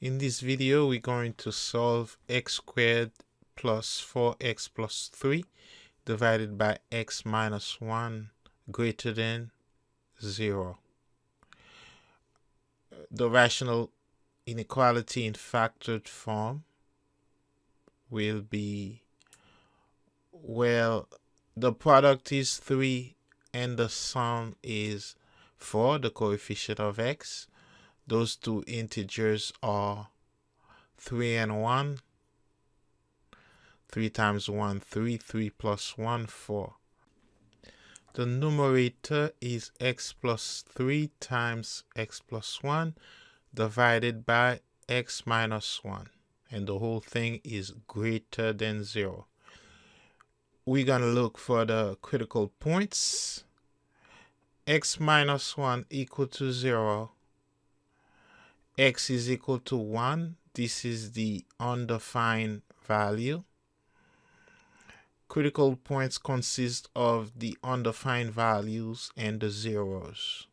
In this video, we're going to solve x squared plus 4x plus 3 divided by x minus 1 greater than 0. The rational inequality in factored form will be, well, the product is 3 and the sum is 4, the coefficient of x. Those two integers are 3 and 1. 3 times 1, 3. 3 plus 1, 4. The numerator is x plus 3 times x plus 1 divided by x minus 1. And the whole thing is greater than 0. We're going to look for the critical points. X minus 1 equal to 0. X is equal to 1. This is the undefined value. Critical points consist of the undefined values and the zeros.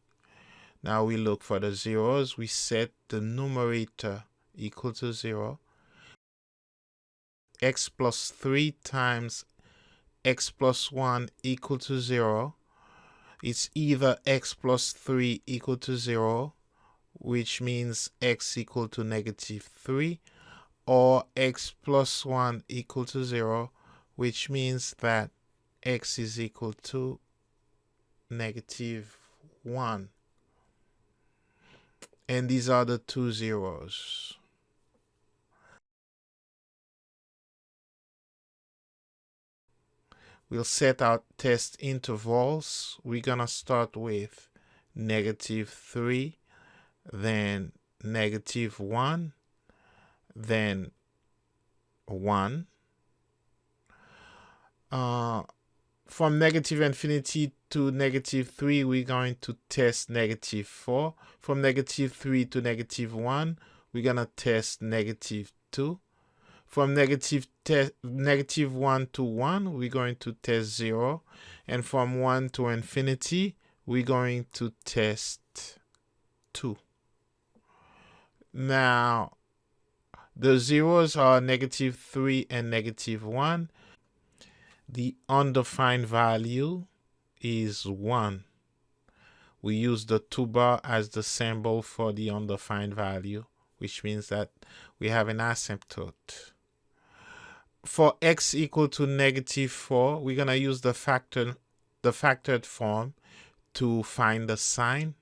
Now we look for the zeros. We set the numerator equal to 0. X plus 3 times x plus 1 equal to 0. It's either x plus 3 equal to 0, which means x equal to negative 3, or x plus 1 equal to 0, which means that x is equal to negative 1. And these are the two zeros. We'll set out test intervals. We're going to start with negative 3, then negative 1, then 1. From negative infinity to negative 3, we're going to test negative 4. From negative 3 to negative 1, we're going to test negative 2. From negative 1 to 1, we're going to test 0. And from 1 to infinity, we're going to test 2. Now, the zeros are negative 3 and negative 1. The undefined value is 1. We use the 2 bar as the symbol for the undefined value, which means that we have an asymptote. For x equal to negative 4, we're going to use the factored form to find the sign.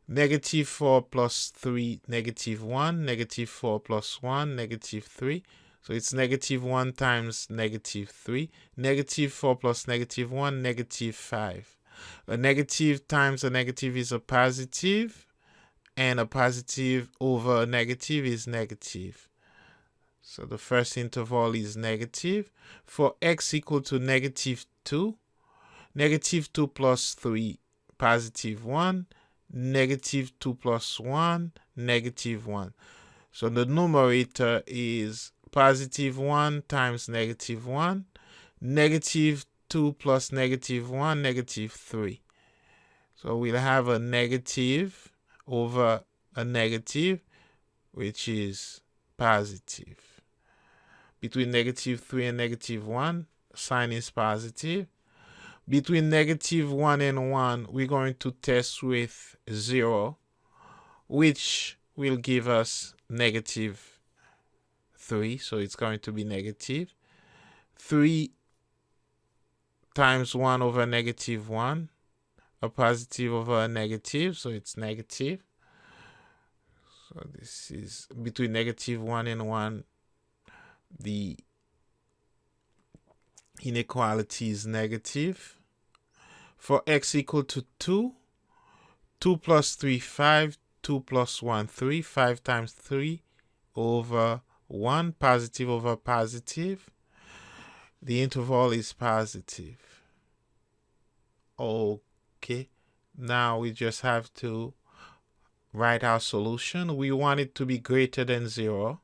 Negative 4 plus 3, negative 1. Negative 4 plus 1, negative 3. So it's negative 1 times negative 3. Negative 4 plus negative 1, negative 5. A negative times a negative is a positive, and a positive over a negative is negative. So the first interval is negative. For x equal to negative 2, negative 2 plus 3, positive 1. Negative 2 plus 1, negative 1. So the numerator is positive 1 times negative 1. Negative 2 plus negative 1, negative 3. So we'll have a negative over a negative, which is positive. Between negative 3 and negative 1, sign is positive. Between negative 1 and 1, we're going to test with 0, which will give us negative 3. So it's going to be negative. 3 times 1 over negative 1, a positive over a negative, so it's negative. So this is between negative 1 and 1, the inequality is negative. For x equal to 2, 2 plus 3, 5. 2 plus 1, 3. 5 times 3 over 1, positive over positive. The interval is positive. Okay, now we just have to write our solution. We want it to be greater than 0.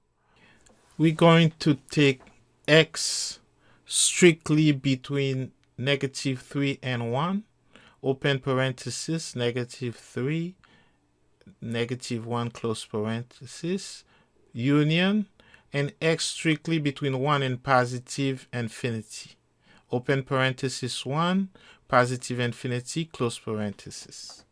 We're going to take x strictly between negative 3 and 1. Open parenthesis, negative 3, -1 close parenthesis, union, and x strictly between 1 and positive infinity. Open parenthesis 1, positive infinity, close parenthesis.